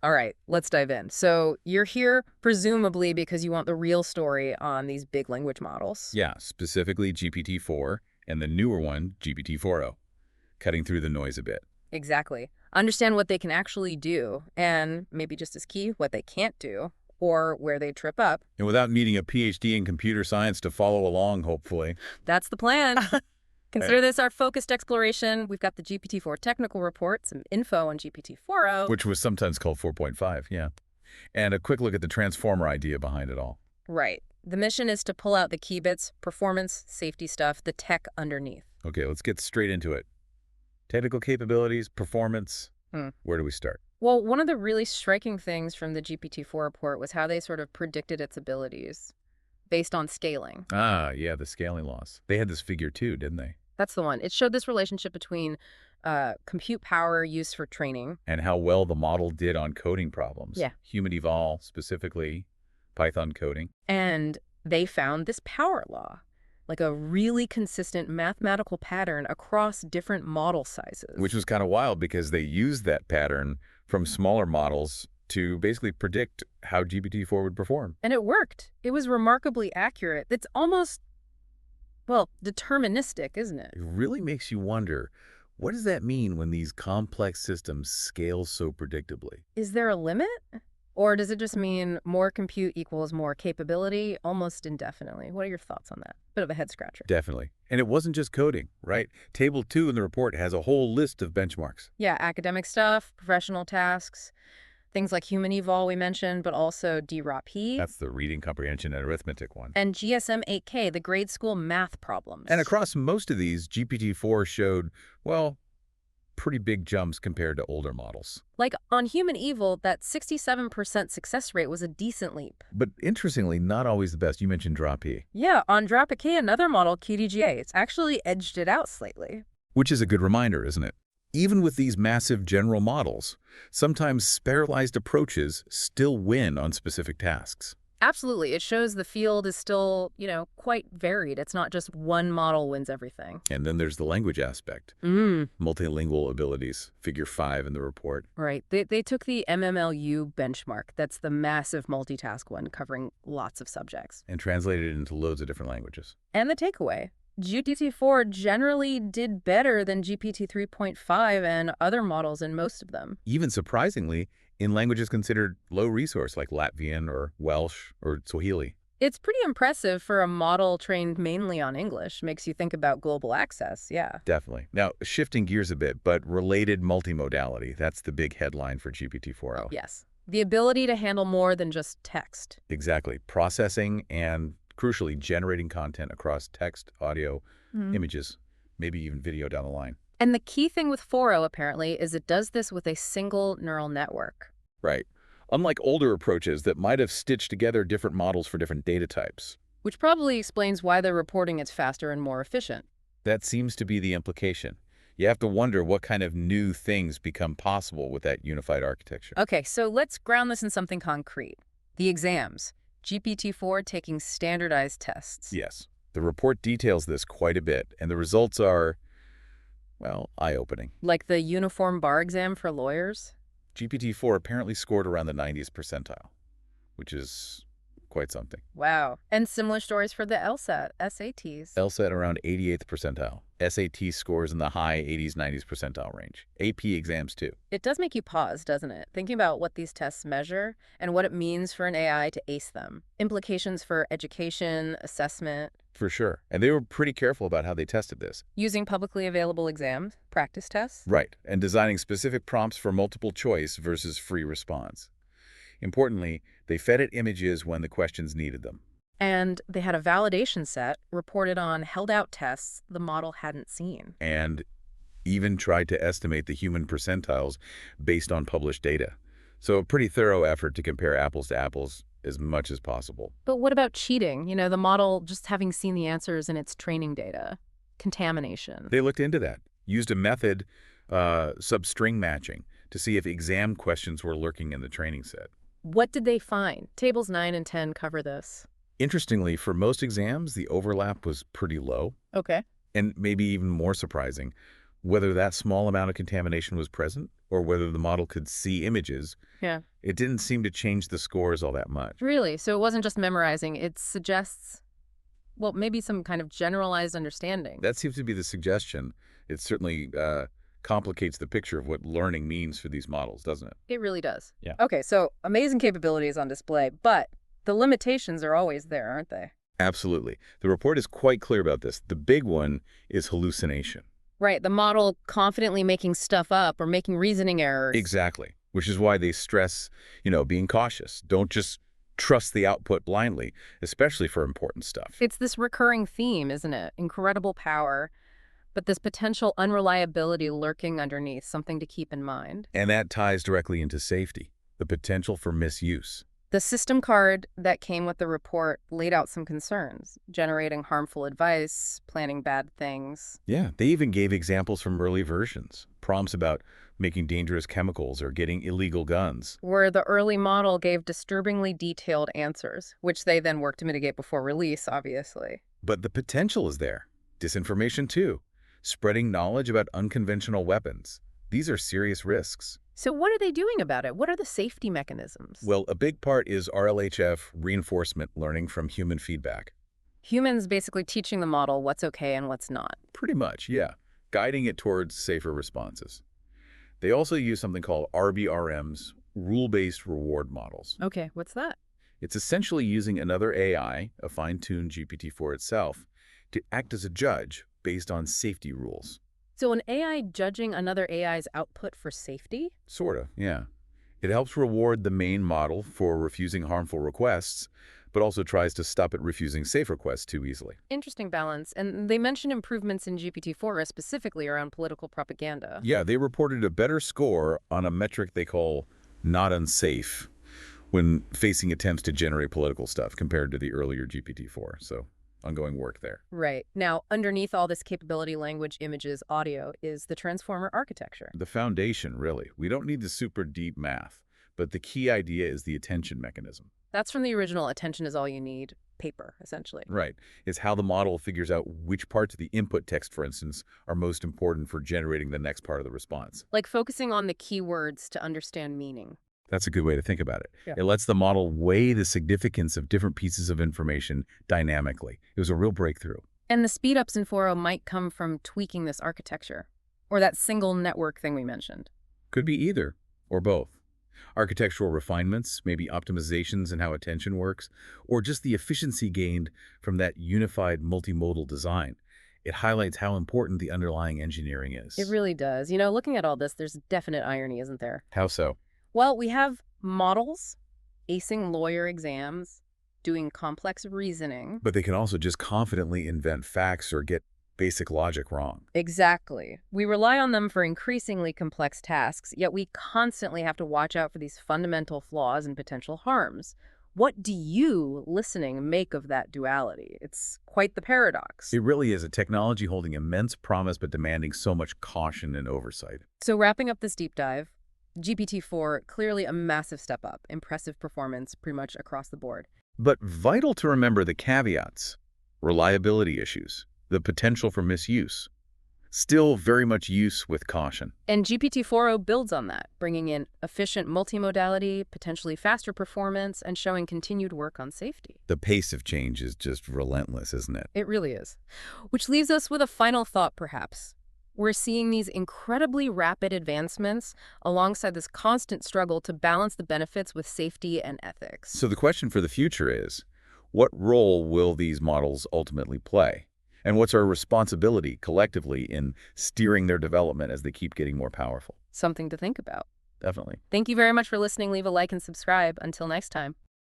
All right, let's dive in. So you're here presumably because you want the real story on these big language models. Yeah, specifically GPT-4 and the newer one, GPT-4o, cutting through the noise a bit. Exactly. Understand what they can actually do, and maybe just as key, what they can't do, or where they trip up. And without needing a PhD in computer science to follow along, hopefully. That's the plan. Uh, Consider this our focused exploration. We've got the GPT-4 technical report, some info on GPT-4o. Which was sometimes called 4.5, yeah. And a quick look at the transformer idea behind it all. Right. The mission is to pull out the key bits, performance, safety stuff, the tech underneath. Okay, let's get straight into it. Technical capabilities, performance. Where do we start? Well, one of the really striking things from the GPT-4 report was how they sort of predicted its abilities based on scaling. Ah, yeah, the scaling laws. They had this figure too, didn't they? That's the one. It showed this relationship between compute power used for training. And how well the model did on coding problems. Yeah. Human eval, specifically Python coding. And they found this power law, like a really consistent mathematical pattern across different model sizes. Which was kind of wild because they used that pattern from smaller models to basically predict how GPT-4 would perform. And it worked. It was remarkably accurate. It's almost, well, deterministic, isn't it? It really makes you wonder, what does that mean when these complex systems scale so predictably? Is there a limit? Or does it just mean more compute equals more capability almost indefinitely? What are your thoughts on that? Bit of a head scratcher. Definitely. And it wasn't just coding, right? Table 2 in the report has a whole list of benchmarks. Yeah, academic stuff, professional tasks, things like human eval we mentioned, but also DROP-P. That's the reading comprehension and arithmetic one. And GSM-8K, the grade school math problems. And across most of these, GPT-4 showed, well, pretty big jumps compared to older models. Like on human eval, that 67% success rate was a decent leap. But interestingly, not always the best. You mentioned DROP-P. Yeah, on DROP-K, another model, QDGA, it's actually edged it out slightly. Which is a good reminder, isn't it? Even with these massive general models, sometimes spiralized approaches still win on specific tasks. Absolutely. It shows the field is still, quite varied. It's not just one model wins everything. And then there's the language aspect. Multilingual abilities, figure 5 in the report. Right. They took the MMLU benchmark. That's the massive multitask one covering lots of subjects. And translated it into loads of different languages. And the takeaway. GPT-4 generally did better than GPT 3.5 and other models in most of them. Even surprisingly, in languages considered low resource like Latvian or Welsh or Swahili. It's pretty impressive for a model trained mainly on English. Makes you think about global access, yeah. Definitely. Now, shifting gears a bit, but related multimodality. That's the big headline for GPT-4o. Yes. The ability to handle more than just text. Exactly. Processing and, crucially, generating content across text, audio, images, maybe even video down the line. And the key thing with 4o, apparently, is it does this with a single neural network. Right. Unlike older approaches that might have stitched together different models for different data types. Which probably explains why they're reporting it's faster and more efficient. That seems to be the implication. You have to wonder what kind of new things become possible with that unified architecture. Okay, so let's ground this in something concrete. The exams. GPT-4 taking standardized tests. Yes. The report details this quite a bit, and the results are, well, eye-opening. Like the uniform bar exam for lawyers? GPT-4 apparently scored around the 90th percentile, which is quite something. Wow. And similar stories for the LSAT, SATs. LSAT around 88th percentile. SAT scores in the high 80s, 90s percentile range. AP exams too. It does make you pause, doesn't it? Thinking about what these tests measure and what it means for an AI to ace them. Implications for education, assessment. For sure. And they were pretty careful about how they tested this. Using publicly available exams, practice tests. Right. And designing specific prompts for multiple choice versus free response. Importantly, they fed it images when the questions needed them. And they had a validation set reported on held-out tests the model hadn't seen. And even tried to estimate the human percentiles based on published data. So a pretty thorough effort to compare apples to apples as much as possible. But what about cheating? The model just having seen the answers in its training data. Contamination. They looked into that. Used a method, substring matching, to see if exam questions were lurking in the training set. What did they find? Tables 9 and 10 cover this. Interestingly, for most exams, the overlap was pretty low. Okay. And maybe even more surprising, whether that small amount of contamination was present or whether the model could see images, Yeah. it didn't seem to change the scores all that much. Really? So it wasn't just memorizing. It suggests, well, maybe some kind of generalized understanding. That seems to be the suggestion. It certainly complicates the picture of what learning means for these models, doesn't it? It really does. Yeah. Okay, so amazing capabilities on display, but the limitations are always there, aren't they? Absolutely. The report is quite clear about this. The big one is hallucination. Right, the model confidently making stuff up or making reasoning errors. Exactly. Which is why they stress, being cautious. Don't just trust the output blindly, especially for important stuff. It's this recurring theme, isn't it? Incredible power, but this potential unreliability lurking underneath, something to keep in mind. And that ties directly into safety, the potential for misuse. The system card that came with the report laid out some concerns, generating harmful advice, planning bad things. Yeah, they even gave examples from early versions, prompts about making dangerous chemicals or getting illegal guns. Where the early model gave disturbingly detailed answers, which they then worked to mitigate before release, obviously. But the potential is there. Disinformation too. Spreading knowledge about unconventional weapons. These are serious risks. So what are they doing about it? What are the safety mechanisms? Well, a big part is RLHF reinforcement learning from human feedback. Humans basically teaching the model what's okay and what's not. Pretty much, yeah. Guiding it towards safer responses. They also use something called RBRMs, rule-based reward models. Okay, what's that? It's essentially using another AI, a fine-tuned GPT-4 itself, to act as a judge based on safety rules. So an AI judging another AI's output for safety? Sort of, yeah. It helps reward the main model for refusing harmful requests, but also tries to stop it refusing safe requests too easily. Interesting balance. And they mentioned improvements in GPT-4 specifically around political propaganda. Yeah, they reported a better score on a metric they call not unsafe when facing attempts to generate political stuff compared to the earlier GPT-4. So ongoing work there. Right. Now, underneath all this capability, language, images, audio, is the transformer architecture. The foundation, really. We don't need the super deep math, but the key idea is the attention mechanism. That's from the original attention is all you need paper, essentially. Right. It's how the model figures out which parts of the input text, for instance, are most important for generating the next part of the response. Like focusing on the keywords to understand meaning. That's a good way to think about it. Yeah. It lets the model weigh the significance of different pieces of information dynamically. It was a real breakthrough. And the speed-ups in 4.0 might come from tweaking this architecture, or that single network thing we mentioned. Could be either, or both. Architectural refinements, maybe optimizations in how attention works, or just the efficiency gained from that unified multimodal design. It highlights how important the underlying engineering is. It really does. You know, looking at all this, there's definite irony, isn't there? How so? Well, we have models acing lawyer exams, doing complex reasoning. But they can also just confidently invent facts or get basic logic wrong. Exactly. We rely on them for increasingly complex tasks, yet we constantly have to watch out for these fundamental flaws and potential harms. What do you, listening, make of that duality? It's quite the paradox. It really is a technology holding immense promise but demanding so much caution and oversight. So wrapping up this deep dive, GPT-4, clearly a massive step up, impressive performance pretty much across the board. But vital to remember the caveats, reliability issues, the potential for misuse. Still very much use with caution. And GPT-4o builds on that, bringing in efficient multimodality, potentially faster performance, and showing continued work on safety. The pace of change is just relentless, isn't it? It really is. Which leaves us with a final thought, perhaps. We're seeing these incredibly rapid advancements alongside this constant struggle to balance the benefits with safety and ethics. So the question for the future is, what role will these models ultimately play? And what's our responsibility collectively in steering their development as they keep getting more powerful? Something to think about. Definitely. Thank you very much for listening. Leave a like and subscribe. Until next time.